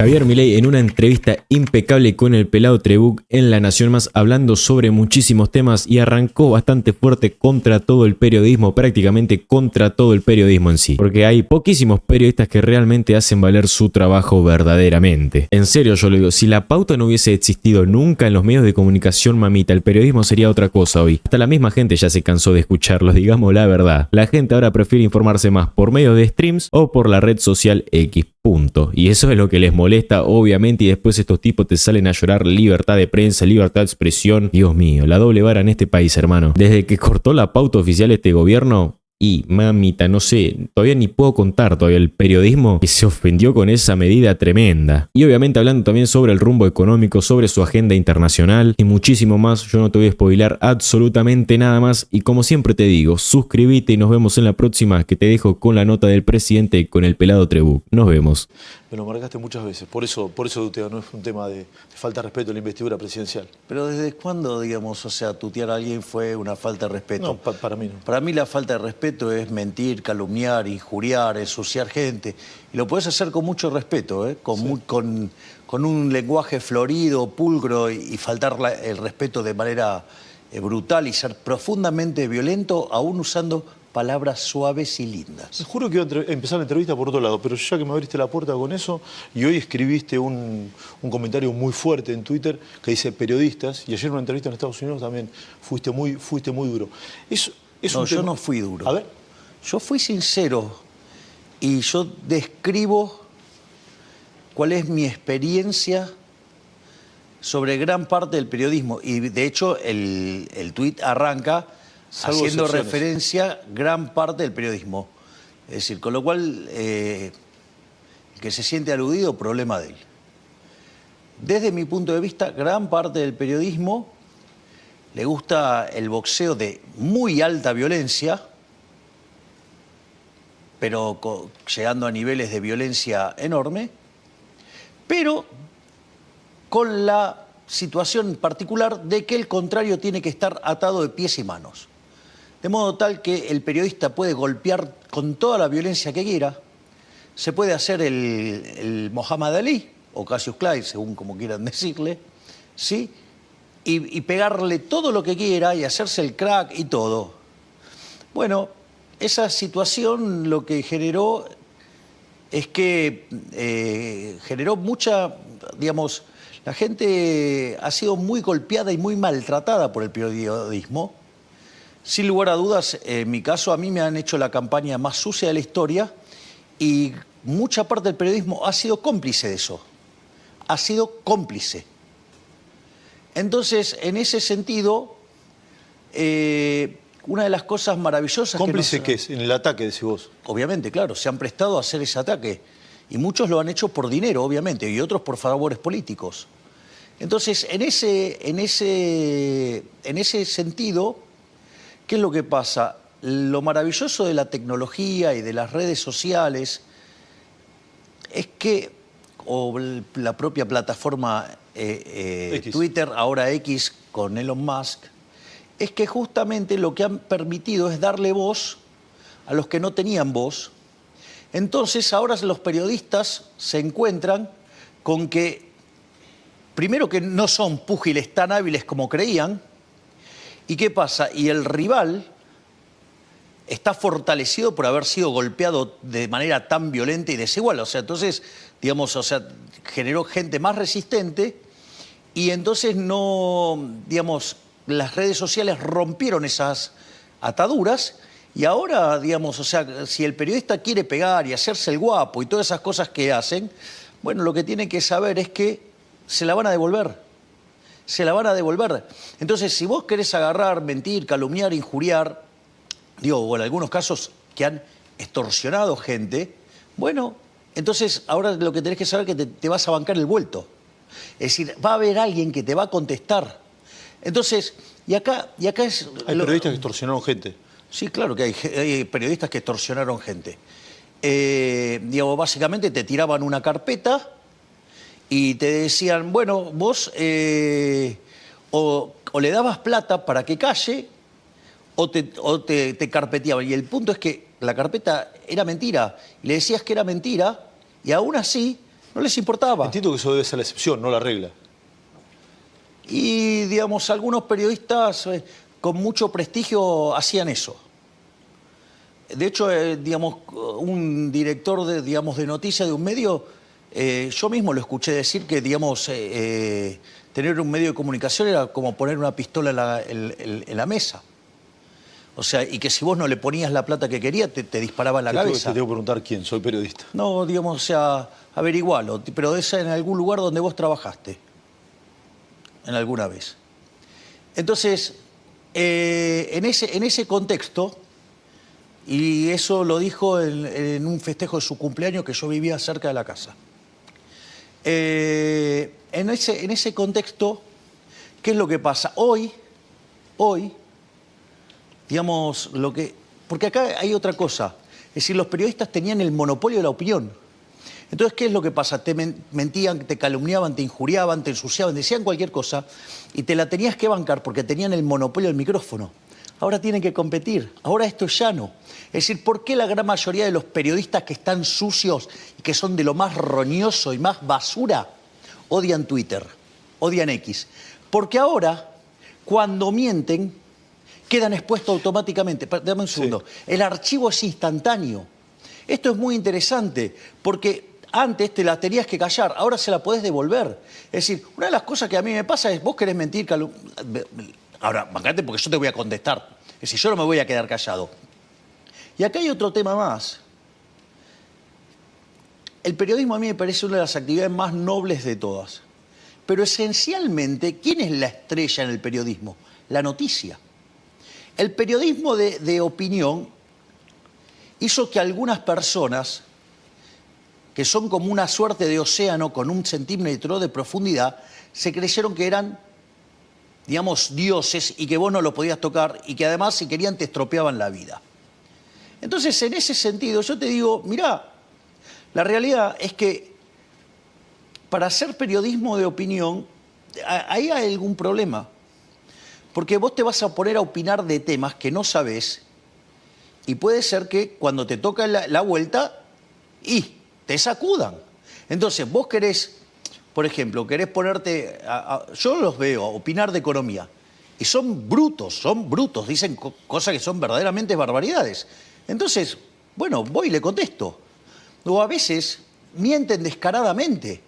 Javier Milei en una entrevista impecable con el pelado Trebuch en La Nación Más, hablando sobre muchísimos temas, y arrancó bastante fuerte contra todo el periodismo, prácticamente contra todo el periodismo en sí, porque hay poquísimos periodistas que realmente hacen valer su trabajo verdaderamente. En serio, yo lo digo, si la pauta no hubiese existido nunca en los medios de comunicación, mamita, el periodismo sería otra cosa hoy. Hasta la misma gente ya se cansó de escucharlos, digamos la verdad. La gente ahora prefiere informarse más por medio de streams o por la red social X. Punto. Y eso es lo que les molesta, obviamente, y después estos tipos te salen a llorar libertad de prensa, libertad de expresión. Dios mío, la doble vara en este país, hermano. Desde que cortó la pauta oficial este gobierno, y mamita, no sé, todavía ni puedo contar todavía el periodismo que se ofendió con esa medida tremenda. Y obviamente hablando también sobre el rumbo económico, sobre su agenda internacional y muchísimo más. Yo no te voy a spoilar absolutamente nada más, y como siempre te digo, suscríbete y nos vemos en la próxima, que te dejo con la nota del presidente con el pelado Trebuch. Nos vemos. Me lo marcaste muchas veces, por eso tuteo, no es un tema de falta de respeto a la investidura presidencial. Pero ¿desde cuándo, digamos, o sea, tutear a alguien fue una falta de respeto? No, para mí no. Para mí la falta de respeto es mentir, calumniar, injuriar, ensuciar gente. Y lo puedes hacer con mucho respeto, ¿eh? Con un lenguaje florido, pulcro, y faltar el respeto de manera brutal y ser profundamente violento, aún usando palabras suaves y lindas. Te juro que iba a empezar la entrevista por otro lado, pero ya que me abriste la puerta con eso, y hoy escribiste un comentario muy fuerte en Twitter que dice periodistas, y ayer en una entrevista en Estados Unidos también fuiste muy duro. No, yo no fui duro. A ver. Yo fui sincero y yo describo cuál es mi experiencia sobre gran parte del periodismo. Y de hecho el tuit arranca haciendo referencia a gran parte del periodismo. Es decir, con lo cual, el que se siente aludido, problema de él. Desde mi punto de vista, gran parte del periodismo le gusta el boxeo de muy alta violencia, pero llegando a niveles de violencia enorme, pero con la situación particular de que el contrario tiene que estar atado de pies y manos. De modo tal que el periodista puede golpear con toda la violencia que quiera, se puede hacer el Muhammad Ali, o Cassius Clay, según como quieran decirle, ¿sí? Y pegarle todo lo que quiera y hacerse el crack y todo. Bueno, esa situación lo que generó es que generó mucha, digamos, la gente ha sido muy golpeada y muy maltratada por el periodismo. Sin lugar a dudas, en mi caso, a mí me han hecho la campaña más sucia de la historia y mucha parte del periodismo ha sido cómplice de eso. Ha sido cómplice. Entonces, en ese sentido, una de las cosas maravillosas... ¿Cómplice qué es? En el ataque, decís vos. Obviamente, claro, se han prestado a hacer ese ataque. Y muchos lo han hecho por dinero, obviamente, y otros por favores políticos. Entonces, en ese sentido, ¿qué es lo que pasa? Lo maravilloso de la tecnología y de las redes sociales es que, o la propia plataforma Twitter, ahora X con Elon Musk, es que justamente lo que han permitido es darle voz a los que no tenían voz. Entonces ahora los periodistas se encuentran con que, primero, que no son púgiles tan hábiles como creían. ¿Y qué pasa? Y el rival está fortalecido por haber sido golpeado de manera tan violenta y desigual. O sea, entonces, digamos, o sea, generó gente más resistente y entonces no, digamos, las redes sociales rompieron esas ataduras y ahora, digamos, o sea, si el periodista quiere pegar y hacerse el guapo y todas esas cosas que hacen, bueno, lo que tiene que saber es que se la van a devolver. Se la van a devolver. Entonces, si vos querés agarrar, mentir, calumniar, injuriar, digo, o en algunos casos que han extorsionado gente, bueno, entonces ahora lo que tenés que saber es que te vas a bancar el vuelto. Es decir, va a haber alguien que te va a contestar. Entonces, y acá es... Hay periodistas que extorsionaron gente. Sí, claro que hay periodistas que extorsionaron gente. Digamos, básicamente te tiraban una carpeta y te decían, bueno, vos o le dabas plata para que calle o te carpeteaban. Y el punto es que la carpeta era mentira. Y le decías que era mentira y aún así No les importaba. Entiendo que eso debe ser la excepción, no la regla. Y, digamos, algunos periodistas con mucho prestigio hacían eso. De hecho, digamos, un director de noticias de un medio, yo mismo lo escuché decir que, digamos, tener un medio de comunicación era como poner una pistola en la mesa. O sea, y que si vos no le ponías la plata que quería, te disparaba en la cabeza. Te tengo que preguntar quién, soy periodista. No, digamos, o sea, averigualo, pero es en algún lugar donde vos trabajaste. En alguna vez. Entonces, en ese contexto, y eso lo dijo en un festejo de su cumpleaños que yo vivía cerca de la casa. En ese contexto, ¿qué es lo que pasa? Hoy, digamos, porque acá hay otra cosa. Es decir, los periodistas tenían el monopolio de la opinión. Entonces, ¿qué es lo que pasa? Te mentían, te calumniaban, te injuriaban, te ensuciaban, decían cualquier cosa y te la tenías que bancar porque tenían el monopolio del micrófono. Ahora tienen que competir, ahora esto es llano. Es decir, ¿por qué la gran mayoría de los periodistas que están sucios y que son de lo más roñoso y más basura odian Twitter, odian X? Porque ahora, cuando mienten, quedan expuestos automáticamente. Dame un segundo. Sí. El archivo es instantáneo. Esto es muy interesante porque antes te la tenías que callar, ahora se la podés devolver. Es decir, una de las cosas que a mí me pasa es, vos querés mentir, ahora, bancate porque yo te voy a contestar. Es decir, yo no me voy a quedar callado. Y acá hay otro tema más. El periodismo a mí me parece una de las actividades más nobles de todas. Pero esencialmente, ¿quién es la estrella en el periodismo? La noticia. El periodismo de opinión hizo que algunas personas, que son como una suerte de océano con 1 centímetro de profundidad, se creyeron que eran, digamos, dioses y que vos no lo podías tocar y que además, si querían, te estropeaban la vida. Entonces, en ese sentido, yo te digo, mirá, la realidad es que para hacer periodismo de opinión, ahí hay algún problema. Porque vos te vas a poner a opinar de temas que no sabés y puede ser que cuando te toca la vuelta, te sacudan. Entonces, vos querés, por ejemplo, querés ponerte, yo los veo, opinar de economía, y son brutos, dicen cosas que son verdaderamente barbaridades. Entonces, bueno, voy y le contesto. O a veces mienten descaradamente.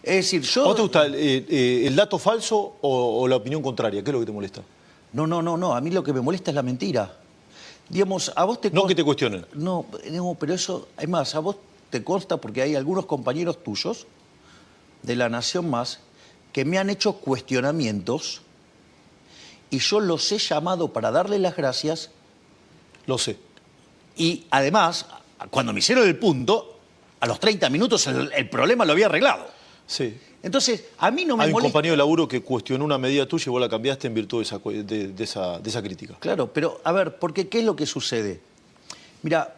Es decir, yo... ¿Cómo te gusta el dato falso o la opinión contraria? ¿Qué es lo que te molesta? No, a mí lo que me molesta es la mentira. Digamos, a vos te... No que te cuestionen. No, pero eso, es más, a vos te consta porque hay algunos compañeros tuyos de La Nación Más que me han hecho cuestionamientos y yo los he llamado para darle las gracias. Lo sé. Y además, cuando me hicieron el punto, a los 30 minutos el problema lo había arreglado. Sí. Entonces, a mí no me molesta. Hay un compañero de laburo que cuestionó una medida tuya y vos la cambiaste en virtud de esa crítica. Claro, pero a ver, porque ¿qué es lo que sucede? Mira,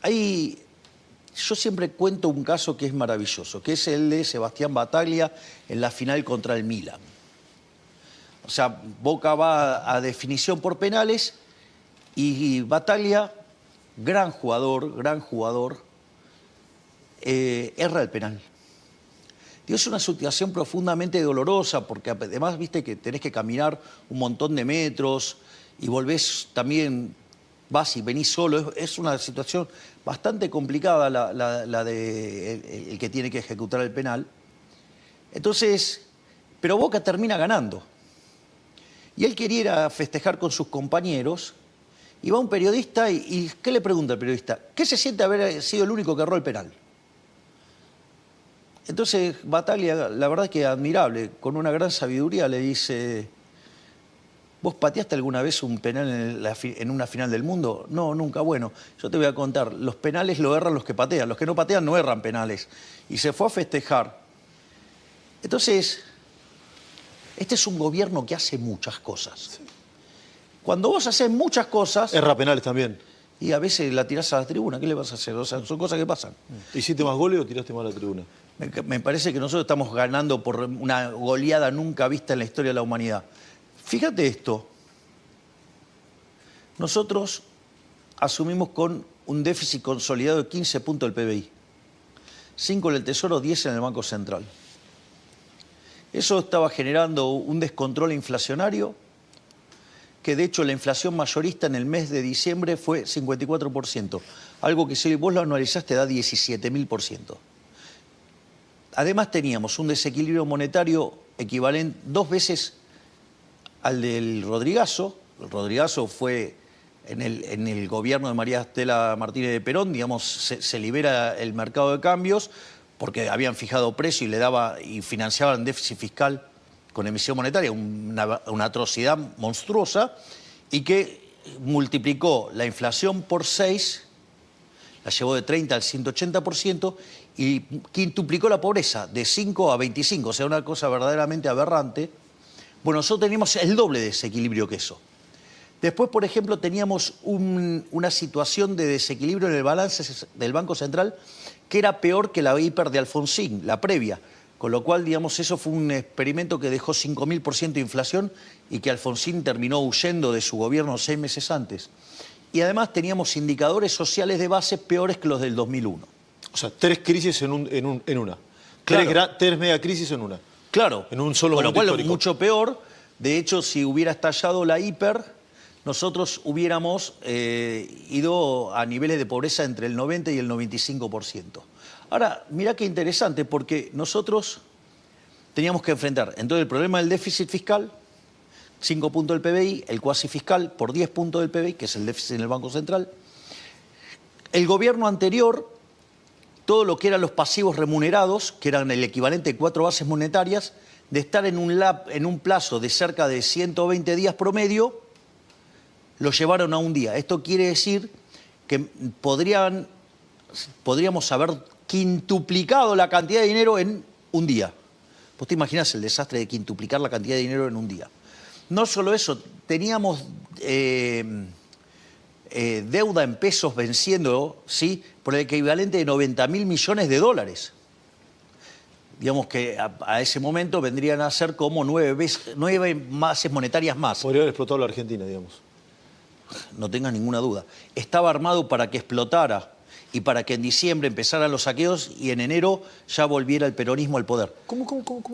yo siempre cuento un caso que es maravilloso, que es el de Sebastián Battaglia en la final contra el Milan. O sea, Boca va a definición por penales y Battaglia, gran jugador, erra el penal. Es una situación profundamente dolorosa porque además, viste que tenés que caminar un montón de metros y volvés también, vas y venís solo. Es una situación bastante complicada la de el que tiene que ejecutar el penal. Entonces, pero Boca termina ganando. Y él quería ir a festejar con sus compañeros y va un periodista y ¿qué le pregunta al periodista? ¿Qué se siente haber sido el único que erró el penal? Entonces, Battaglia, la verdad es que admirable, con una gran sabiduría le dice, ¿vos pateaste alguna vez un penal en una final del mundo? No, nunca. Bueno, yo te voy a contar, los penales lo erran los que patean, los que no patean no erran penales. Y se fue a festejar. Entonces, este es un gobierno que hace muchas cosas. Cuando vos haces muchas cosas... Erra penales también. Y a veces la tirás a la tribuna, ¿qué le vas a hacer? O sea, son cosas que pasan. ¿Hiciste más goles o tiraste más a la tribuna? Me parece que nosotros estamos ganando por una goleada nunca vista en la historia de la humanidad. Fíjate esto. Nosotros asumimos con un déficit consolidado de 15 puntos del PBI. 5 en el Tesoro, 10 en el Banco Central. Eso estaba generando un descontrol inflacionario, que de hecho la inflación mayorista en el mes de diciembre fue 54%, algo que si vos lo analizaste da 17.000%. Además teníamos un desequilibrio monetario equivalente 2 veces al del Rodrigazo. El Rodrigazo fue en el gobierno de María Estela Martínez de Perón, digamos, se libera el mercado de cambios porque habían fijado precio y financiaban déficit fiscal con emisión monetaria, una atrocidad monstruosa, y que multiplicó la inflación por 6, la llevó de 30 al 180%, y quintuplicó la pobreza de 5 a 25, o sea, una cosa verdaderamente aberrante. Bueno, nosotros teníamos el doble de desequilibrio que eso. Después, por ejemplo, teníamos una situación de desequilibrio en el balance del Banco Central que era peor que la hiper de Alfonsín, la previa. Con lo cual, digamos, eso fue un experimento que dejó 5.000% de inflación y que Alfonsín terminó huyendo de su gobierno 6 meses antes. Y además teníamos indicadores sociales de base peores que los del 2001. O sea, 3 crisis en una. Claro. 3 megacrisis en una. Claro. En un solo Con lo momento cual, histórico. mucho peor. De hecho, si hubiera estallado la hiper, nosotros hubiéramos ido a niveles de pobreza entre el 90 y el 95%. Ahora, mirá qué interesante, porque nosotros teníamos que enfrentar entonces el problema del déficit fiscal, 5 puntos del PBI, el cuasi fiscal por 10 puntos del PBI, que es el déficit en el Banco Central. El gobierno anterior, todo lo que eran los pasivos remunerados, que eran el equivalente de 4 bases monetarias, de estar en un plazo de cerca de 120 días promedio, lo llevaron a un día. Esto quiere decir que podríamos haber quintuplicado la cantidad de dinero en un día. ¿Vos te imaginás el desastre de quintuplicar la cantidad de dinero en un día? No solo eso, teníamos deuda en pesos venciendo, ¿sí?, por el equivalente de 90.000 millones de dólares. Digamos que a ese momento vendrían a ser como 9 bases monetarias más. Podría haber explotado la Argentina, digamos. No tengas ninguna duda. Estaba armado para que explotara y para que en diciembre empezaran los saqueos y en enero ya volviera el peronismo al poder. ¿Cómo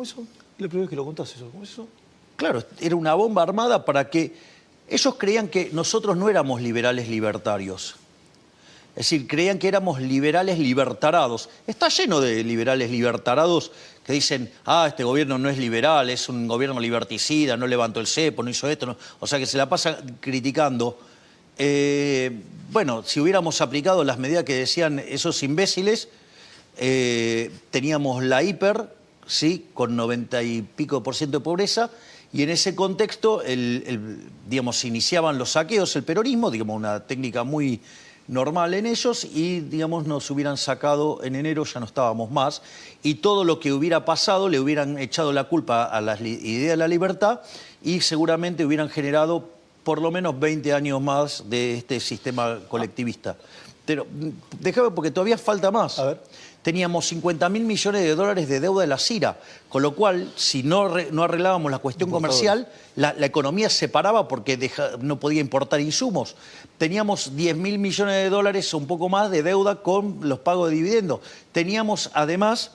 eso? La primera vez que lo contás eso. ¿Cómo es eso? Claro, era una bomba armada para que... Ellos creían que nosotros no éramos liberales libertarios. Es decir, creían que éramos liberales libertarados. Está lleno de liberales libertarados que dicen, este gobierno no es liberal, es un gobierno liberticida, no levantó el cepo, no hizo esto. No. O sea, que se la pasan criticando. Bueno, si hubiéramos aplicado las medidas que decían esos imbéciles, teníamos la hiper, ¿sí?, con 90 y pico % de pobreza, y en ese contexto, digamos, se iniciaban los saqueos, el peronismo, digamos, una técnica muy normal en ellos, y, digamos, nos hubieran sacado en enero, ya no estábamos más, y todo lo que hubiera pasado le hubieran echado la culpa a la idea de la libertad y seguramente hubieran generado por lo menos 20 años más de este sistema colectivista. Pero déjame, porque todavía falta más. A ver. Teníamos 50.000 millones de dólares de deuda de la CIRA, con lo cual, si no arreglábamos la cuestión comercial, la economía se paraba porque no podía importar insumos. Teníamos 10.000 millones de dólares o un poco más de deuda con los pagos de dividendos. Teníamos, además,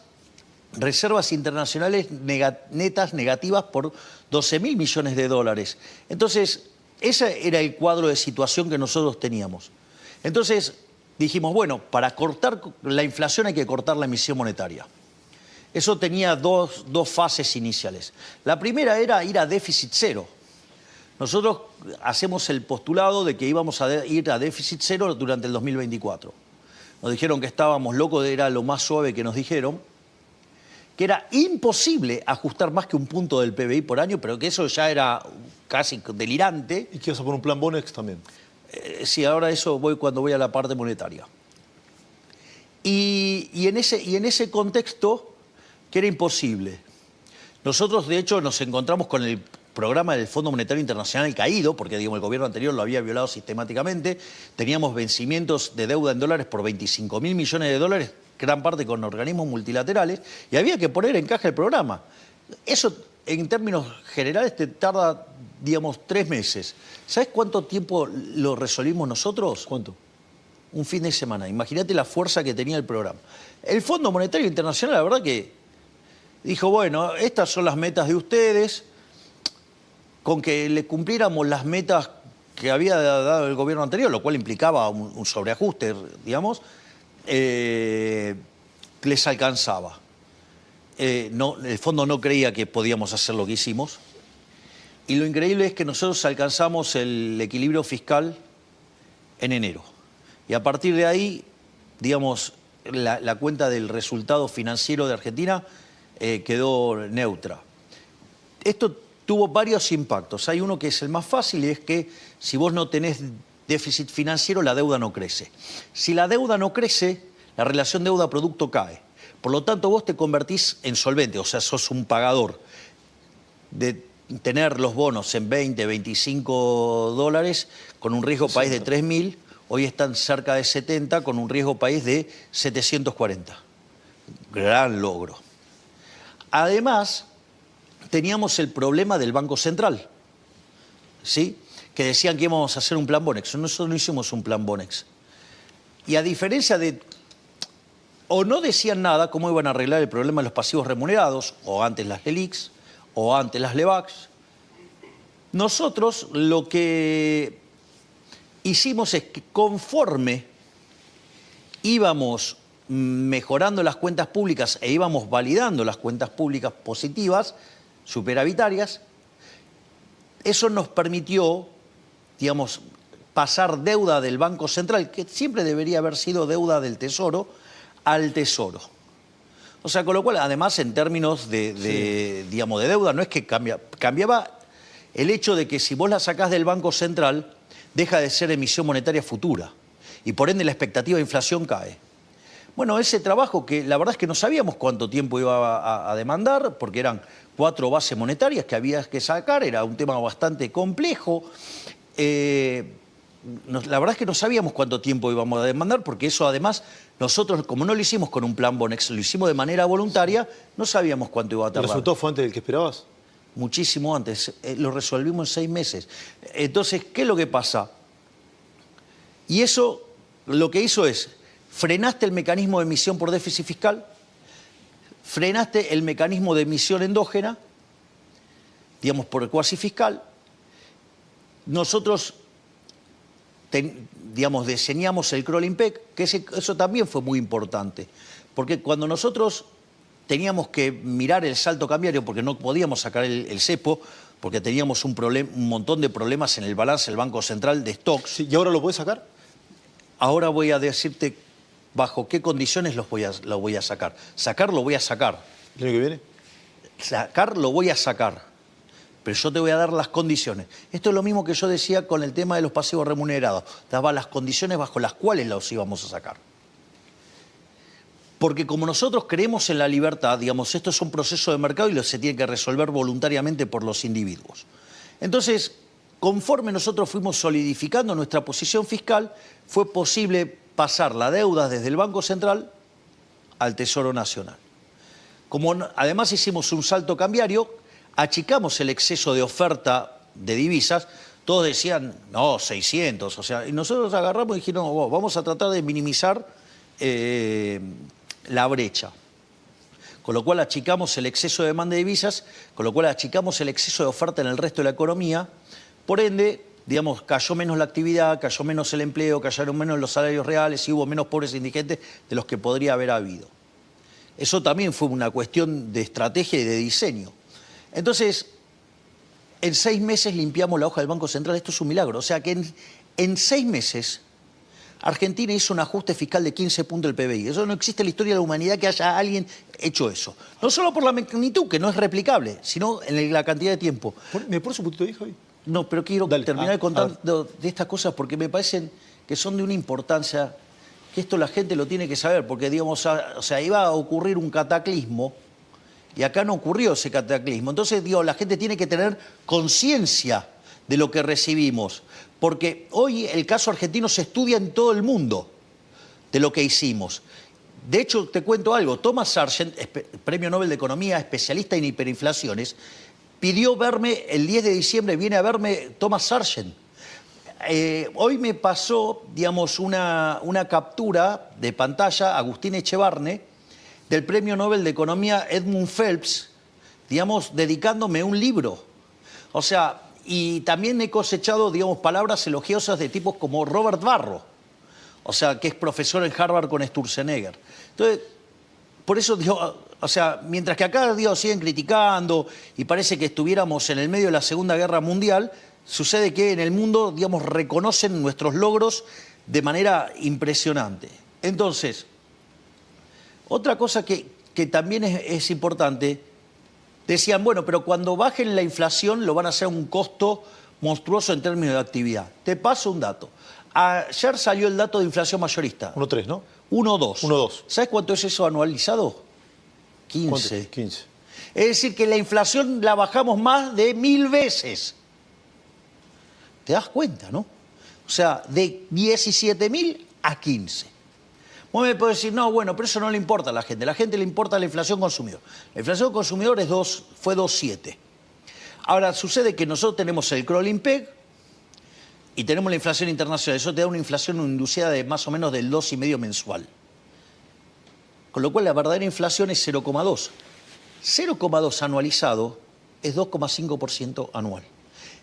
reservas internacionales netas negativas por 12.000 millones de dólares. Entonces, ese era el cuadro de situación que nosotros teníamos. Entonces, dijimos, bueno, para cortar la inflación hay que cortar la emisión monetaria. Eso tenía dos fases iniciales. La primera era ir a déficit cero. Nosotros hacemos el postulado de que íbamos a ir a déficit cero durante el 2024. Nos dijeron que estábamos locos, era lo más suave que nos dijeron, que era imposible ajustar más que un punto del PBI por año, pero que eso ya era casi delirante. ¿Y qué vas a poner un plan Bonex también? Sí, ahora eso voy cuando voy a la parte monetaria. Y en ese contexto, que era imposible. Nosotros, de hecho, nos encontramos con el programa del Fondo Monetario Internacional caído, porque, digamos, el gobierno anterior lo había violado sistemáticamente. Teníamos vencimientos de deuda en dólares por 25.000 millones de dólares, gran parte con organismos multilaterales, y había que poner en caja el programa. Eso, en términos generales, te tarda, digamos, 3 meses. ¿Sabes cuánto tiempo lo resolvimos nosotros? ¿Cuánto? Un fin de semana. Imagínate la fuerza que tenía el programa. El Fondo Monetario Internacional, la verdad que dijo, bueno, estas son las metas de ustedes, con que le cumpliéramos las metas que había dado el gobierno anterior, lo cual implicaba un sobreajuste, digamos, les alcanzaba. No, el fondo no creía que podíamos hacer lo que hicimos. Y lo increíble es que nosotros alcanzamos el equilibrio fiscal en enero. Y a partir de ahí, digamos, la cuenta del resultado financiero de Argentina quedó neutra. Esto tuvo varios impactos. Hay uno que es el más fácil y es que si vos no tenés déficit financiero, la deuda no crece. Si la deuda no crece, la relación deuda-producto cae. Por lo tanto, vos te convertís en solvente, o sea, sos un pagador. De tener los bonos en 20, 25 dólares con un riesgo país de 3.000, hoy están cerca de 70 con un riesgo país de 740. Gran logro. Además, teníamos el problema del Banco Central, ¿sí? Que decían que íbamos a hacer un plan Bonex. Nosotros no hicimos un plan Bonex. Y a diferencia de... O no decían nada cómo iban a arreglar el problema de los pasivos remunerados, o antes las LELIQs, o antes las LEBACs. Nosotros lo que hicimos es que conforme íbamos mejorando las cuentas públicas e íbamos validando las cuentas públicas positivas, superavitarias, eso nos permitió, digamos, pasar deuda del Banco Central, que siempre debería haber sido deuda del Tesoro, al Tesoro. O sea, con lo cual, además, en términos digamos, de deuda, no es que cambiaba el hecho de que si vos la sacás del Banco Central, deja de ser emisión monetaria futura, y por ende la expectativa de inflación cae. Bueno, ese trabajo que la verdad es que no sabíamos cuánto tiempo iba a demandar, porque eran 4 bases monetarias que había que sacar, era un tema bastante complejo. La verdad es que no sabíamos cuánto tiempo íbamos a demandar, porque eso además, nosotros como no lo hicimos con un plan Bonex, lo hicimos de manera voluntaria, no sabíamos cuánto iba a tardar. ¿El resultado fue antes del que esperabas? Muchísimo antes, lo resolvimos en 6 meses. Entonces, ¿qué es lo que pasa? Y eso lo que hizo es, frenaste el mecanismo de emisión por déficit fiscal, frenaste el mecanismo de emisión endógena, digamos por el cuasi fiscal. Nosotros, digamos, diseñamos el crawling peg, que eso también fue muy importante, porque cuando nosotros teníamos que mirar el salto cambiario, porque no podíamos sacar el cepo, porque teníamos un montón de problemas en el balance del Banco Central de stocks. Sí, ¿y ahora lo puedes sacar? Ahora voy a decirte bajo qué condiciones lo voy a sacar. Sacar lo voy a sacar. ¿El año que viene? Sacar lo voy a sacar. Pero yo te voy a dar las condiciones. Esto es lo mismo que yo decía con el tema de los pasivos remunerados. Daba las condiciones bajo las cuales los íbamos a sacar. Porque como nosotros creemos en la libertad, digamos, esto es un proceso de mercado y se tiene que resolver voluntariamente por los individuos. Entonces, conforme nosotros fuimos solidificando nuestra posición fiscal, fue posible pasar la deuda desde el Banco Central al Tesoro Nacional. Como además hicimos un salto cambiario, achicamos el exceso de oferta de divisas. Todos decían, no, 600, o sea, y nosotros agarramos y dijimos, no, vamos a tratar de minimizar la brecha. Con lo cual achicamos el exceso de demanda de divisas, con lo cual achicamos el exceso de oferta en el resto de la economía. Por ende, digamos, cayó menos la actividad, cayó menos el empleo, cayeron menos los salarios reales y hubo menos pobres e indigentes de los que podría haber habido. Eso también fue una cuestión de estrategia y de diseño. Entonces, en 6 meses limpiamos la hoja del Banco Central. Esto es un milagro. O sea que en 6 meses Argentina hizo un ajuste fiscal de 15 puntos del PBI. Eso no existe en la historia de la humanidad que haya alguien hecho eso. No solo por la magnitud, que no es replicable, sino en la cantidad de tiempo. ¿Me pones un poquito ahí, Javi? No, pero quiero terminar contando de estas cosas porque me parecen que son de una importancia que esto la gente lo tiene que saber, porque digamos, o sea, iba a ocurrir un cataclismo y acá no ocurrió ese cataclismo. Entonces, digo, la gente tiene que tener conciencia de lo que recibimos, porque hoy el caso argentino se estudia en todo el mundo de lo que hicimos. De hecho, te cuento algo, Thomas Sargent, Premio Nobel de Economía, especialista en hiperinflaciones, pidió verme el 10 de diciembre, viene a verme Thomas Sargent. Hoy me pasó, digamos, una captura de pantalla, Agustín Echevarne, del Premio Nobel de Economía Edmund Phelps, digamos, dedicándome un libro. O sea, y también he cosechado, digamos, palabras elogiosas de tipos como Robert Barro, o sea, que es profesor en Harvard con Sturzenegger. Entonces, por eso, digo, o sea, mientras que acá, digo, siguen criticando y parece que estuviéramos en el medio de la Segunda Guerra Mundial, sucede que en el mundo, digamos, reconocen nuestros logros de manera impresionante. Entonces, otra cosa que también es importante, decían, bueno, pero cuando bajen la inflación lo van a hacer a un costo monstruoso en términos de actividad. Te paso un dato. Ayer salió el dato de inflación mayorista. 1,3, ¿no? 1,2. 1,2. ¿Sabes cuánto es eso anualizado? 15. ¿Cuánto? 15. Es decir, que la inflación la bajamos más de 1000 veces. ¿Te das cuenta, no? O sea, de 17.000 a 15. Vos me podés decir, no, bueno, pero eso no le importa a la gente. A la gente le importa la inflación consumidor. La inflación consumidor fue 2,7. Ahora, sucede que nosotros tenemos el crawling peg y tenemos la inflación internacional. Eso te da una inflación inducida de más o menos del 2,5 mensual. Con lo cual, la verdadera inflación es 0,2. 0,2 anualizado es 2,5% anual.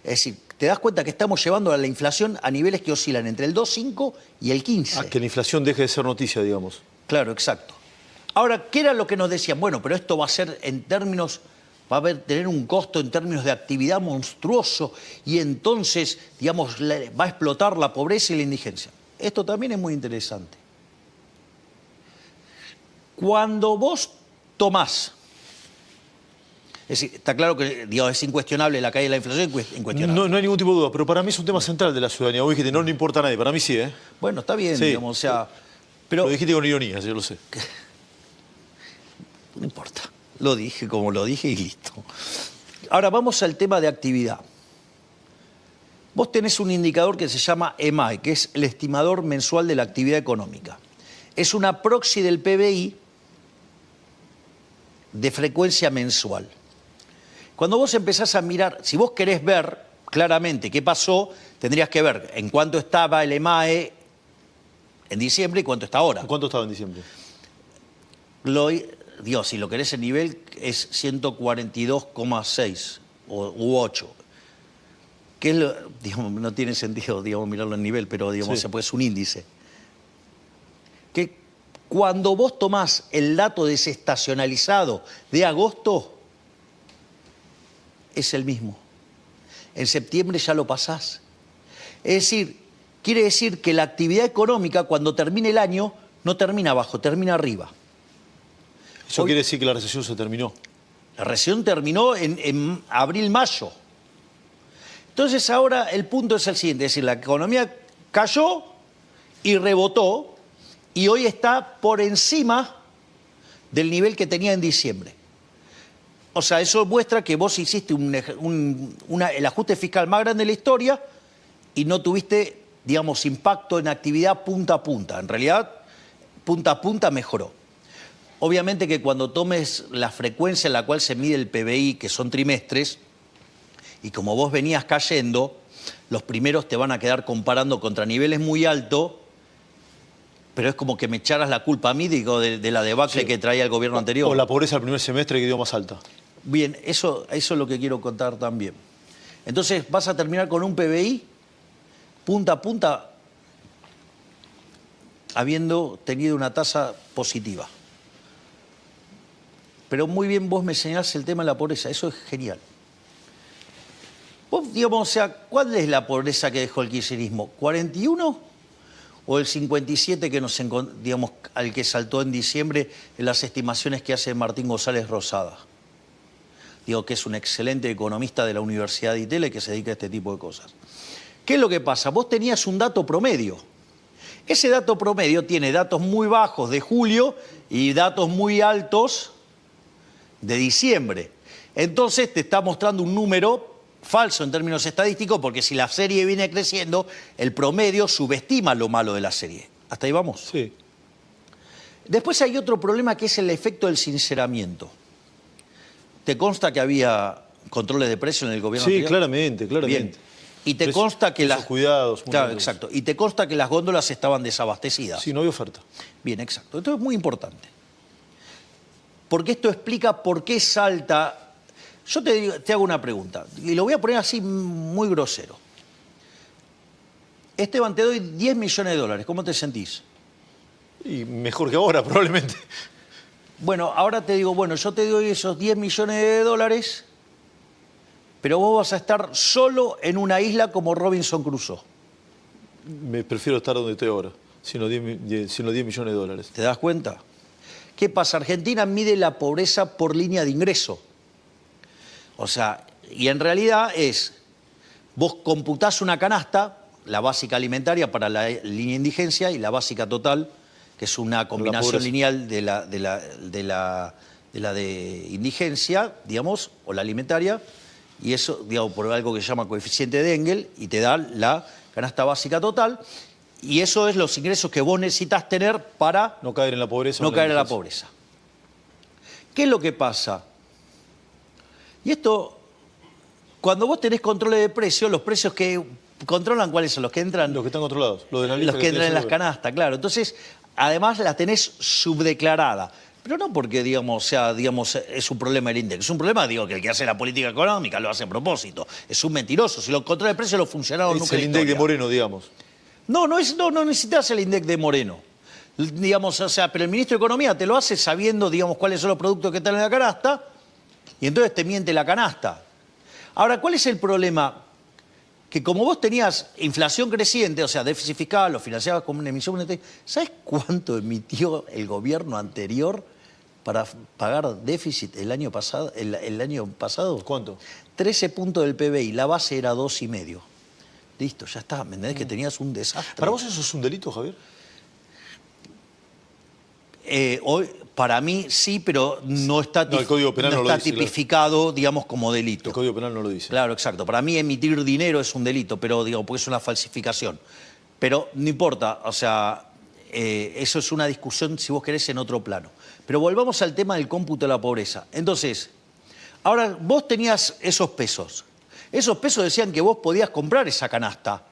Es decir, te das cuenta que estamos llevando a la inflación a niveles que oscilan entre el 2,5 y el 15. Que la inflación deje de ser noticia, digamos. Claro, exacto. Ahora, ¿qué era lo que nos decían? Bueno, pero esto va a ser en términos, tener un costo en términos de actividad monstruoso y entonces, digamos, va a explotar la pobreza y la indigencia. Esto también es muy interesante. Cuando vos tomás, es decir, está claro que, digamos, es incuestionable la caída de la inflación, incuestionable. No hay ningún tipo de duda, pero para mí es un tema central de la ciudadanía. Vos dijiste, no le importa a nadie, para mí sí, ¿eh? Bueno, está bien, sí. digamos, o sea, pero... Lo dijiste con ironía, yo lo sé. No importa, lo dije como lo dije y listo. Ahora vamos al tema de actividad. Vos tenés un indicador que se llama EMAE, que es el estimador mensual de la actividad económica. Es una proxy del PBI de frecuencia mensual. Cuando vos empezás a mirar, si vos querés ver claramente qué pasó, tendrías que ver en cuánto estaba el EMAE en diciembre y cuánto está ahora. ¿En cuánto estaba en diciembre? Dios, si lo querés en nivel es 142,6 u 8. Que es digamos, no tiene sentido, digamos, mirarlo en nivel, pero digamos, sí, es un índice. Que cuando vos tomás el dato desestacionalizado de agosto, es el mismo. En septiembre ya lo pasás. Es decir, quiere decir que la actividad económica, cuando termine el año, no termina abajo, termina arriba. Eso quiere decir que la recesión se terminó. La recesión terminó en abril-mayo. Entonces ahora el punto es el siguiente, es decir, la economía cayó y rebotó y hoy está por encima del nivel que tenía en diciembre. O sea, eso muestra que vos hiciste el ajuste fiscal más grande de la historia y no tuviste, digamos, impacto en actividad punta a punta. En realidad, punta a punta mejoró. Obviamente que cuando tomes la frecuencia en la cual se mide el PBI, que son trimestres, y como vos venías cayendo, los primeros te van a quedar comparando contra niveles muy altos, pero es como que me echaras la culpa a mí, digo, de la debacle que traía el gobierno anterior. O la pobreza del primer semestre que dio más alta. Bien, eso es lo que quiero contar también. Entonces vas a terminar con un PBI punta a punta habiendo tenido una tasa positiva. Pero muy bien vos me señalás el tema de la pobreza, eso es genial. Vos, digamos, o sea, ¿cuál es la pobreza que dejó el kirchnerismo? ¿41 o el 57 que digamos, al que saltó en diciembre en las estimaciones que hace Martín González Rosada? Digo que es un excelente economista de la Universidad de Itela y que se dedica a este tipo de cosas. ¿Qué es lo que pasa? Vos tenías un dato promedio. Ese dato promedio tiene datos muy bajos de julio y datos muy altos de diciembre. Entonces te está mostrando un número falso en términos estadísticos porque si la serie viene creciendo, el promedio subestima lo malo de la serie. ¿Hasta ahí vamos? Sí. Después hay otro problema que es el efecto del sinceramiento. ¿Te consta que había controles de precios en el gobierno anterior? Sí, claramente. Bien. Y te consta que las... cuidados. Claro, exacto. Y te consta que las góndolas estaban desabastecidas. Sí, no había oferta. Bien, exacto. Esto es muy importante. porque esto explica por qué salta. Yo te hago una pregunta, y lo voy a poner así muy grosero. Esteban, te doy 10 millones de dólares, ¿cómo te sentís? Y mejor que ahora, probablemente. Bueno, ahora te digo, bueno, yo te doy esos 10 millones de dólares, pero vos vas a estar solo en una isla como Robinson Crusoe. Me prefiero estar donde estoy ahora, sin los 10 millones de dólares. ¿Te das cuenta? ¿Qué pasa? Argentina mide la pobreza por línea de ingreso. O sea, y en realidad vos computás una canasta, la básica alimentaria para la línea de indigencia y la básica total, que es una combinación lineal de la de indigencia, digamos, o la alimentaria, y eso, digamos, por algo que se llama coeficiente de Engel, y te da la canasta básica total, y eso es los ingresos que vos necesitas tener para no caer en la pobreza. No caer en la pobreza. ¿Qué es lo que pasa? Y esto, cuando vos tenés controles de precios, los precios que controlan, ¿cuáles son? Los que entran. Los que están controlados. Los que entran en las canastas, claro. Entonces, además la tenés subdeclarada. Pero no porque, digamos, es un problema el INDEC. Es un problema, digo, que el que hace la política económica lo hace a propósito. Es un mentiroso. Si los controles de precios los funcionaron nunca. Es el INDEC de Moreno, digamos. No necesitas el INDEC de Moreno. Digamos, o sea, pero el ministro de Economía te lo hace sabiendo, digamos, cuáles son los productos que están en la canasta, y entonces te miente la canasta. Ahora, ¿cuál es el problema? Que como vos tenías inflación creciente, o sea, déficit fiscal, lo financiabas con una emisión monetaria, ¿sabes cuánto emitió el gobierno anterior para pagar déficit el año pasado? ¿Cuánto? 13 puntos del PBI, la base era 2,5. Listo, ya está, ¿me entendés? Que tenías un desastre. ¿Para vos eso es un delito, Javier? Hoy, para mí sí, pero no está, el Código Penal no lo dice, tipificado, claro, digamos, como delito. El Código Penal no lo dice. Claro, exacto. Para mí emitir dinero es un delito, pero digo, porque es una falsificación. Pero no importa, o sea, eso es una discusión, si vos querés, en otro plano. Pero volvamos al tema del cómputo de la pobreza. Entonces, ahora vos tenías esos pesos. Esos pesos decían que vos podías comprar esa canasta.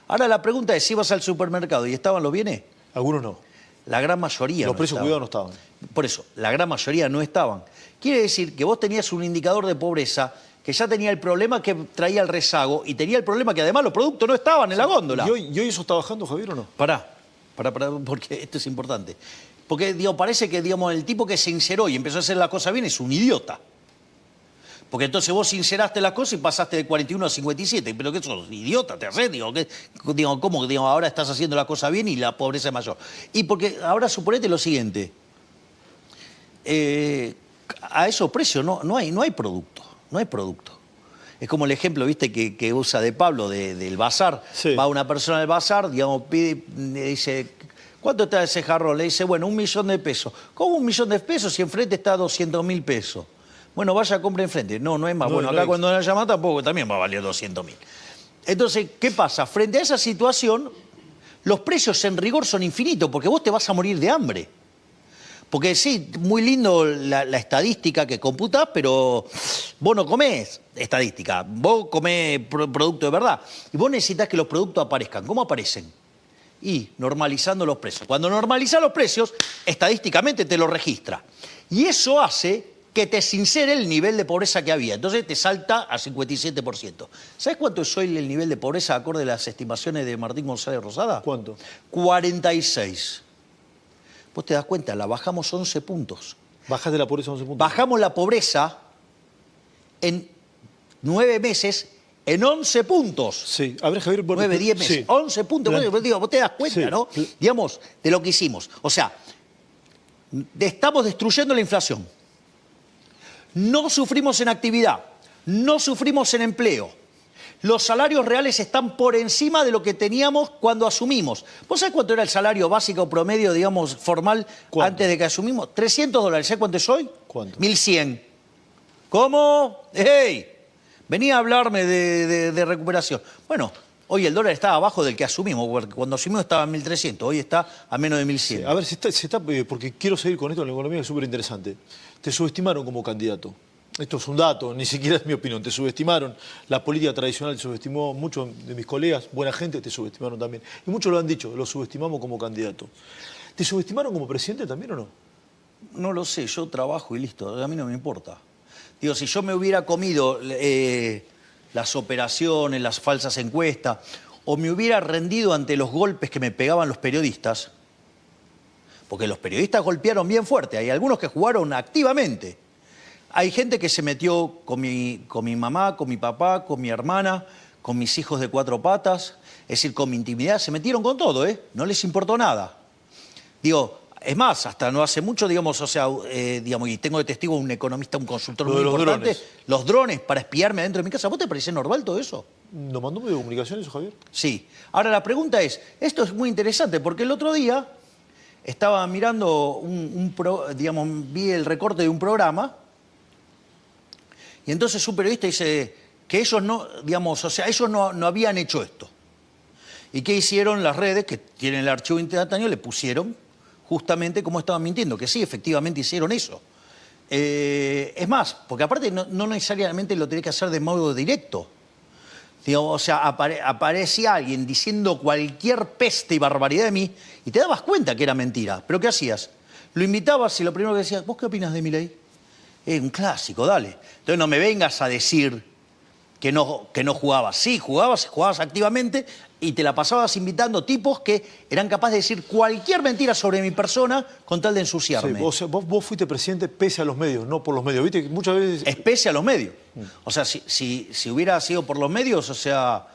Ahora la pregunta es si ibas al supermercado y estaban los bienes. Algunos no. La gran mayoría Los precios estaban. cuidados no estaban. Por eso, la gran mayoría no estaban. Quiere decir que vos tenías un indicador de pobreza que ya tenía el problema que traía el rezago y tenía el problema que además los productos no estaban en la góndola. ¿Y hoy eso está bajando, Javier, o no? Pará, porque esto es importante. Porque digo, parece que digamos, el tipo que se sinceró y empezó a hacer la cosa bien es un idiota. Porque entonces vos sinceraste las cosas y pasaste de 41 a 57. ¿Pero qué sos? ¿Idiota te haces? Digo, ¿cómo ahora estás haciendo la cosa bien y la pobreza es mayor? Y porque ahora suponete lo siguiente. A esos precios no hay producto. No hay producto. Es como el ejemplo, viste, que usa de Pablo del bazar. Sí. Va una persona al bazar, digamos, pide, le dice, ¿cuánto está ese jarrón? Le dice, bueno, 1 millón de pesos. ¿Cómo 1 millón de pesos si enfrente está 200.000 pesos? Bueno, vaya, compre enfrente. No es más. No, bueno, no acá hay. cuando la llama tampoco, también va a valer 200.000. Entonces, ¿qué pasa? Frente a esa situación, los precios en rigor son infinitos, porque vos te vas a morir de hambre. Porque sí, muy lindo la estadística que computás, pero vos no comés estadística, vos comés producto de verdad. Y vos necesitas que los productos aparezcan. ¿Cómo aparecen? Y normalizando los precios. Cuando normalizás los precios, estadísticamente te lo registra. Y eso hace que te sincere el nivel de pobreza que había. Entonces te salta a 57%. ¿Sabes cuánto es hoy el nivel de pobreza acorde a las estimaciones de Martín González Rosada? ¿Cuánto? 46. Vos te das cuenta, la bajamos 11 puntos. Bajaste la pobreza 11 puntos. Bajamos la pobreza en 9 meses en 11 puntos. Sí. A ver, Javier... 9, 10 meses. Sí. 11 puntos. Vos te das cuenta, Sí. ¿no? Digamos, de lo que hicimos. O sea, estamos destruyendo la inflación. No sufrimos en actividad, no sufrimos en empleo. Los salarios reales están por encima de lo que teníamos cuando asumimos. ¿Vos sabés cuánto era el salario básico promedio, digamos, formal, ¿Cuánto? antes de que asumimos? $300. ¿Sabés cuánto es hoy? ¿Cuánto? 1.100. ¿Cómo? ¡Hey! Venía a hablarme de recuperación. Bueno, hoy el dólar está abajo del que asumimos, porque cuando asumimos estaba en 1.300, hoy está a menos de 1.100. Sí, a ver, porque quiero seguir con esto en la economía, que es súper interesante. Te subestimaron como candidato. Esto es un dato, ni siquiera es mi opinión. Te subestimaron. La política tradicional te subestimó. Muchos de mis colegas, buena gente, te subestimaron también. Y muchos lo han dicho, lo subestimamos como candidato. ¿Te subestimaron como presidente también o no? No lo sé, yo trabajo y listo, a mí no me importa. Digo, si yo me hubiera comido las operaciones, las falsas encuestas, o me hubiera rendido ante los golpes que me pegaban los periodistas, porque los periodistas golpearon bien fuerte, hay algunos que jugaron activamente. Hay gente que se metió con mi mamá, con mi papá, con mi hermana, con mis hijos de 4 patas, es decir, con mi intimidad, se metieron con todo, no les importó nada. Digo, es más, hasta no hace mucho, digamos, o sea, digamos, y tengo de testigo un economista, un consultor muy importante, drones. Los drones para espiarme adentro de mi casa. ¿Vos te parece normal todo eso? ¿Nos mandó medio de comunicación eso, Javier? Sí. Ahora la pregunta es, esto es muy interesante, porque el otro día estaba mirando digamos, vi el recorte de un programa, y entonces un periodista dice que ellos no, digamos, o sea, ellos no habían hecho esto. ¿Y qué hicieron las redes, que tienen el archivo instantáneo, le pusieron justamente cómo estaban mintiendo, que sí, efectivamente hicieron eso. Es más, porque aparte no necesariamente lo tenés que hacer de modo directo. Digo, o sea, aparecía alguien diciendo cualquier peste y barbaridad de mí y te dabas cuenta que era mentira. ¿Pero qué hacías? Lo invitabas y lo primero que decías, ¿vos qué opinas de Milei? Es un clásico, dale. Entonces no me vengas a decir que no jugabas. Sí, jugabas activamente y te la pasabas invitando tipos que eran capaces de decir cualquier mentira sobre mi persona con tal de ensuciarme. Sí, o sea, vos fuiste presidente pese a los medios, no por los medios. ¿Viste? Muchas veces... Es pese a los medios. O sea, si hubiera sido por los medios, o sea,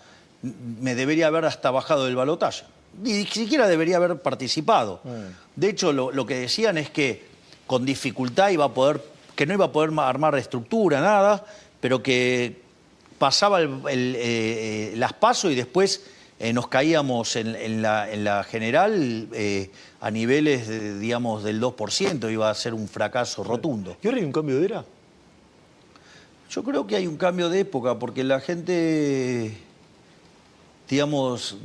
me debería haber hasta bajado del balotaje. Ni siquiera debería haber participado. De hecho, lo que decían es que con dificultad que no iba a poder armar estructura, nada, pero que pasaba las PASO y después nos caíamos en la general a niveles, digamos, del 2%, iba a ser un fracaso rotundo. ¿Y ahora hay un cambio de era? Yo creo que hay un cambio de época, porque la gente, digamos,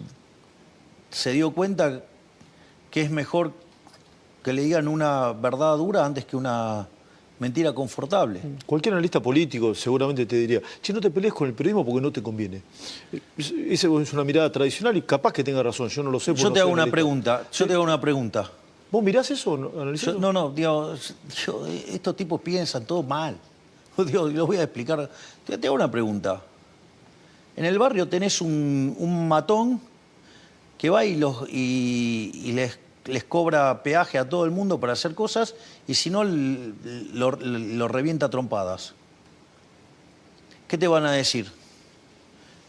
se dio cuenta que es mejor que le digan una verdad dura antes que una mentira confortable. Cualquier analista político seguramente te diría, che, no te pelees con el periodismo porque no te conviene. Esa es una mirada tradicional y capaz que tenga razón, yo no lo sé. Yo te hago una pregunta, ¿Vos mirás eso? ¿Analizás? No, digamos, estos tipos piensan todo mal. Dios, los voy a explicar. Te hago una pregunta. En el barrio tenés un matón que va y les cobra peaje a todo el mundo para hacer cosas y si no lo revienta a trompadas. ¿Qué te van a decir?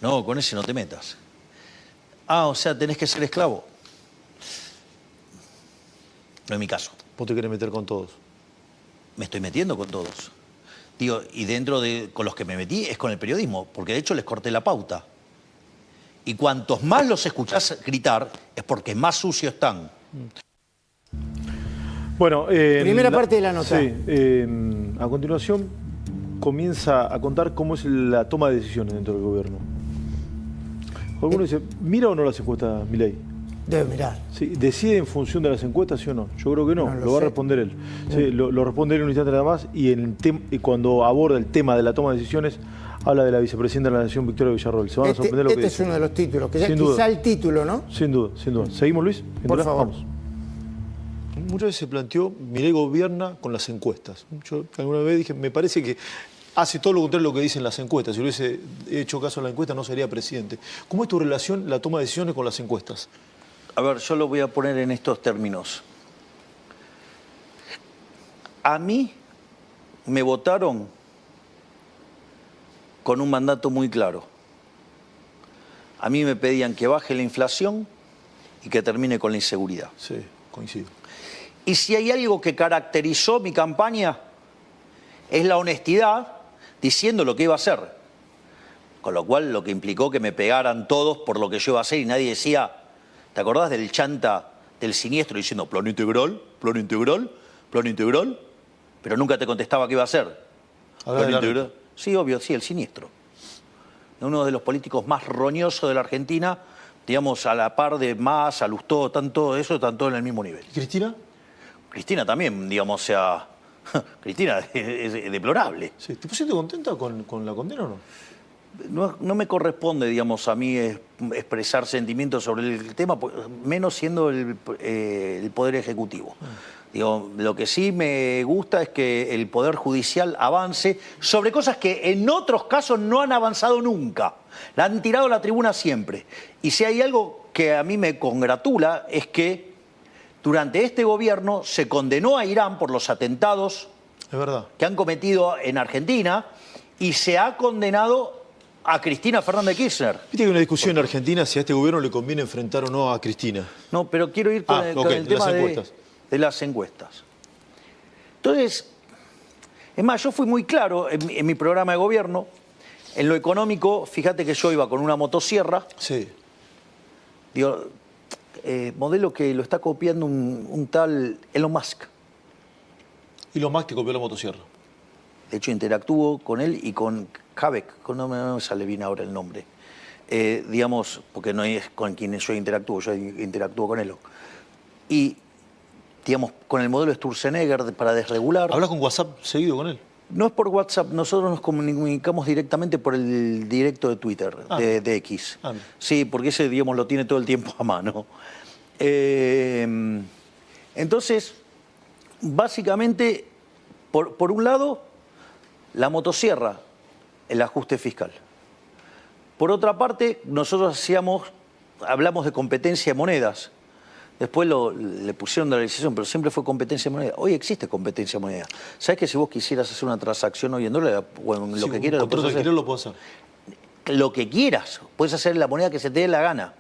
No, con ese no te metas. Ah, o sea, tenés que ser esclavo. No es mi caso. ¿Vos te querés meter con todos? Me estoy metiendo con todos. Digo, y con los que me metí es con el periodismo, porque de hecho les corté la pauta. Y cuantos más los escuchás gritar es porque más sucios están. Bueno, primera parte de la nota. Sí, a continuación comienza a contar cómo es la toma de decisiones dentro del gobierno. Alguno dice, ¿mira o no las encuestas, Milei? Debe mirar. Sí, ¿decide en función de las encuestas, sí o no? Yo creo que no, lo va a responder él. Sí, lo responde él en un instante nada más y cuando aborda el tema de la toma de decisiones habla de la vicepresidenta de la Nación, Victoria Villarroel. Se van a sorprender lo que dice. Este es uno de los títulos, que sin quizá duda. el título, ¿no? Sin duda, sin duda. ¿Seguimos, Luis? Por favor. Vamos. Muchas veces se planteó, Milei gobierna con las encuestas. Yo alguna vez dije, me parece que hace todo lo contrario de lo que dicen las encuestas. Si hubiese hecho caso a la encuesta no sería presidente. ¿Cómo es tu relación, la toma de decisiones con las encuestas? A ver, yo lo voy a poner en estos términos. A mí me votaron con un mandato muy claro. A mí me pedían que baje la inflación y que termine con la inseguridad. Sí, coincido. Y si hay algo que caracterizó mi campaña, es la honestidad diciendo lo que iba a hacer. Con lo cual, lo que implicó que me pegaran todos por lo que yo iba a hacer y nadie decía, ¿te acordás del chanta del siniestro diciendo plan integral, plan integral, plan integral? Pero nunca te contestaba qué iba a hacer. ¿Plan integral? Sí, obvio, sí, el siniestro. Uno de los políticos más roñosos de la Argentina, digamos, a la par de Massa, Lustó, tanto eso, están todos en el mismo nivel. ¿Y Cristina? Cristina también, digamos, o sea, Cristina es deplorable. Sí. ¿Te pusiste contenta con la condena o no? No me corresponde, digamos, a mí expresar sentimientos sobre el tema, menos siendo el Poder Ejecutivo. Digo, lo que sí me gusta es que el Poder Judicial avance sobre cosas que en otros casos no han avanzado nunca. La han tirado a la tribuna siempre. Y si hay algo que a mí me congratula es que durante este gobierno se condenó a Irán por los atentados Es verdad. que han cometido en Argentina y se ha condenado a Cristina Fernández de Kirchner. Viste que hay una discusión en Argentina si a este gobierno le conviene enfrentar o no a Cristina. No, pero quiero ir con con el tema las encuestas. de las encuestas. Entonces, es más, yo fui muy claro en mi programa de gobierno. En lo económico, fíjate que yo iba con una motosierra, Sí. digo, modelo que lo está copiando un tal Elon Musk. Y los más te copió la motosierra. De hecho, interactúo con él y con Habeck, no me sale bien ahora el nombre. Digamos, porque no es con quien yo interactúo con él. Y, digamos, con el modelo Sturzenegger para desregular. ¿Hablas con WhatsApp seguido con él? No es por WhatsApp, nosotros nos comunicamos directamente por el directo de Twitter, de X. Sí, porque ese, digamos, lo tiene todo el tiempo a mano. Entonces, básicamente, por un lado, la motosierra, el ajuste fiscal. Por otra parte, nosotros hablamos de competencia de monedas. Después le pusieron dolarización, pero siempre fue competencia de moneda. Hoy existe competencia de moneda. ¿Sabes que si vos quisieras hacer una transacción hoy en dólar, bueno, lo que quieras lo puedes hacer? Lo puedo hacer. Lo que quieras, puedes hacer la moneda que se te dé la gana.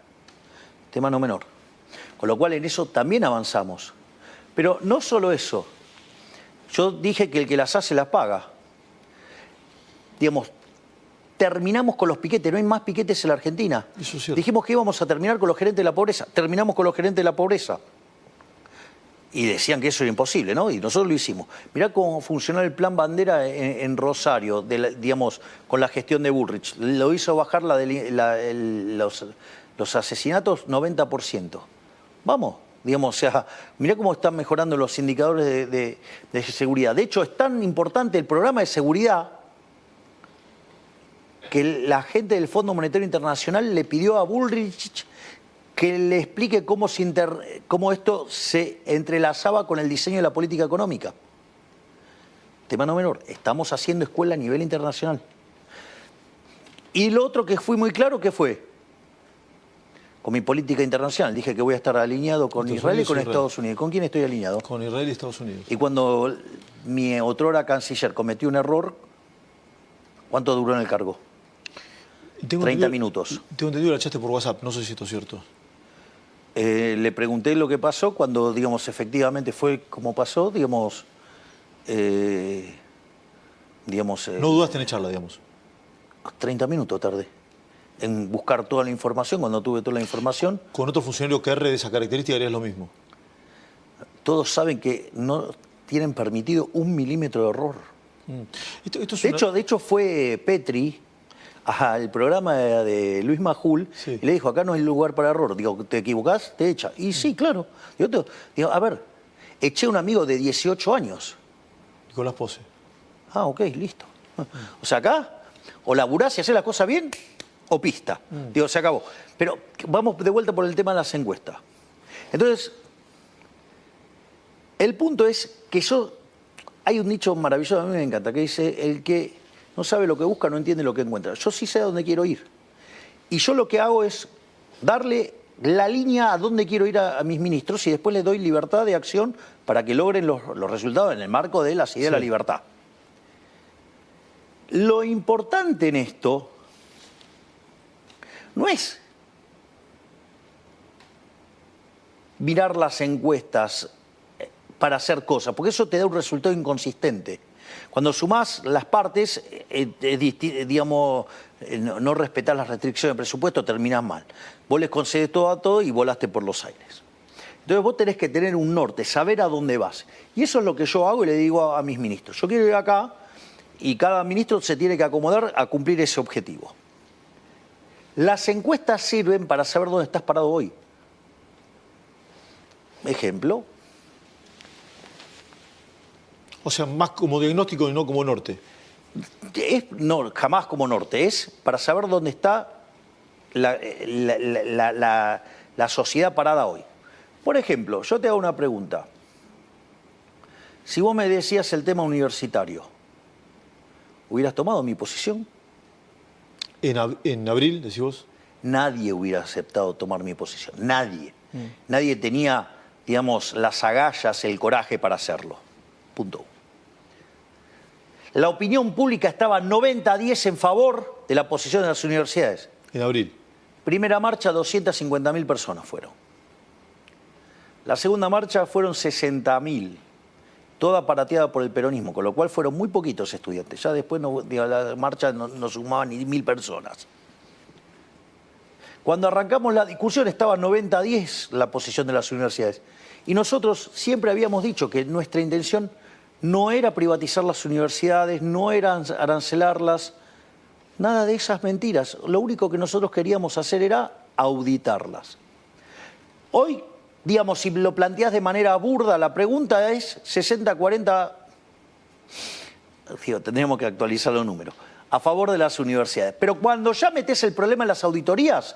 Tema no menor. Con lo cual en eso también avanzamos. Pero no solo eso. Yo dije que el que las hace las paga. Digamos, terminamos con los piquetes, no hay más piquetes en la Argentina. Eso es cierto. Dijimos que íbamos a terminar con los gerentes de la pobreza, terminamos con los gerentes de la pobreza. Y decían que eso era imposible, ¿no? Y nosotros lo hicimos. Mirá cómo funcionó el plan Bandera en Rosario, digamos, con la gestión de Bullrich. Lo hizo bajar los asesinatos 90%. Vamos, digamos, o sea, mirá cómo están mejorando los indicadores de seguridad. De hecho, es tan importante el programa de seguridad que la gente del Fondo Monetario Internacional le pidió a Bullrich que le explique cómo esto se entrelazaba con el diseño de la política económica. Tema no menor, estamos haciendo escuela a nivel internacional. Y lo otro que fui muy claro, ¿qué fue? Con mi política internacional. Dije que voy a estar alineado con Israel y con Estados Unidos. ¿Con quién estoy alineado? Con Israel y Estados Unidos. Y cuando mi otrora canciller cometió un error, ¿cuánto duró en el cargo? 30 minutos. Tengo entendido que la echaste por WhatsApp, no sé si esto es cierto. Le pregunté lo que pasó cuando, digamos, efectivamente fue como pasó, digamos... No dudaste en echarla, digamos. 30 minutos tardé en buscar toda la información. Cuando tuve toda la información... Con otro funcionario que erre de esa característica harías lo mismo. Todos saben que no tienen permitido 1 milímetro de error. Esto es De hecho, fue Petri al programa de Luis Majul, sí, y le dijo, acá no hay lugar para error. Digo, ¿te equivocás? Te echa. Y sí, claro. Digo, a ver, eché a un amigo de 18 años. Nicolás Pose. Ah, ok, listo. O sea, acá, o laburás y hacés la cosa bien, o pista. Digo, se acabó. Pero vamos de vuelta por el tema de las encuestas. Entonces, el punto es que hay un dicho maravilloso, a mí me encanta, que dice, el que no sabe lo que busca, no entiende lo que encuentra. Yo sí sé a dónde quiero ir. Y yo lo que hago es darle la línea a dónde quiero ir a mis ministros y después les doy libertad de acción para que logren los resultados en el marco de las ideas de la libertad. Lo importante en esto no es mirar las encuestas para hacer cosas, porque eso te da un resultado inconsistente. Cuando sumás las partes, digamos, no respetás las restricciones de presupuesto, terminás mal. Vos les concedes todo a todo y volaste por los aires. Entonces vos tenés que tener un norte, saber a dónde vas. Y eso es lo que yo hago y le digo a mis ministros. Yo quiero ir acá y cada ministro se tiene que acomodar a cumplir ese objetivo. Las encuestas sirven para saber dónde estás parado hoy. Ejemplo. O sea, más como diagnóstico y no como norte. No, jamás como norte. Es para saber dónde está la sociedad parada hoy. Por ejemplo, yo te hago una pregunta. Si vos me decías el tema universitario, ¿hubieras tomado mi posición? En abril, decís vos. Nadie hubiera aceptado tomar mi posición. Nadie. Nadie tenía, digamos, las agallas, el coraje para hacerlo. Punto. La opinión pública estaba 90-10 en favor de la posición de las universidades. En abril. Primera marcha, 250.000 personas fueron. La segunda marcha fueron 60.000, toda aparateada por el peronismo, con lo cual fueron muy poquitos estudiantes. Ya después la marcha no sumaban ni 1.000 personas. Cuando arrancamos la discusión estaba 90-10 la posición de las universidades. Y nosotros siempre habíamos dicho que nuestra intención no era privatizar las universidades, no era arancelarlas, nada de esas mentiras. Lo único que nosotros queríamos hacer era auditarlas. Hoy, digamos, si lo planteás de manera burda, la pregunta es 60-40, tendríamos que actualizar los números, a favor de las universidades. Pero cuando ya metés el problema en las auditorías,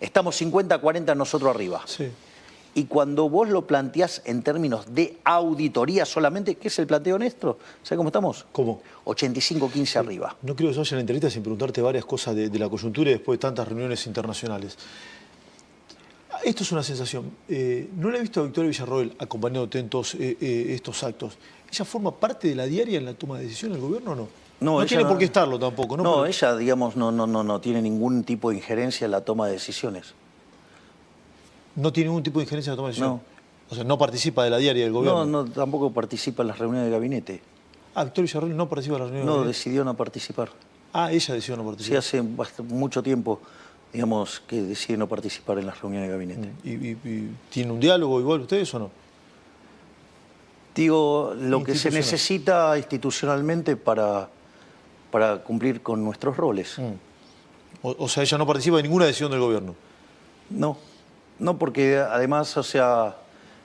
estamos 50-40 nosotros arriba. Sí. Y cuando vos lo planteás en términos de auditoría solamente, ¿qué es el planteo nuestro? ¿Sabés cómo estamos? ¿Cómo? 85-15 arriba. No quiero que se vaya a la entrevista sin preguntarte varias cosas de la coyuntura y después de tantas reuniones internacionales. Esto es una sensación. No la he visto a Victoria Villarroel acompañándote en todos estos actos. ¿Ella forma parte de la diaria en la toma de decisiones del gobierno o no? No tiene por qué estarlo tampoco, ¿no? No, ella, digamos, no tiene ningún tipo de injerencia en la toma de decisiones. No tiene ningún tipo de injerencia en la toma de decisiones. No. O sea, no participa de la diaria del gobierno. No, tampoco participa en las reuniones de gabinete. Ah, Victoria Villarroel no participa en las reuniones No, del gabinete. decidió no participar. Ah, ella decidió no Sí, participar. hace mucho tiempo, digamos, que decide no participar en las reuniones de gabinete. ¿Y tiene un diálogo igual ustedes o no? Digo, lo que se Institucional. necesita institucionalmente para cumplir con nuestros roles. O sea, ella no participa de ninguna decisión del gobierno. No, porque además, o sea,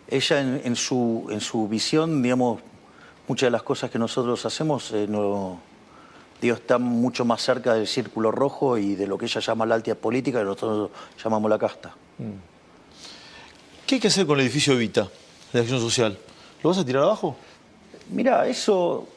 ella en su visión, digamos, muchas de las cosas que nosotros hacemos está mucho más cerca del círculo rojo y de lo que ella llama la alta política, que nosotros llamamos la casta. ¿Qué hay que hacer con el edificio Evita de Acción Social? ¿Lo vas a tirar abajo? Mirá, eso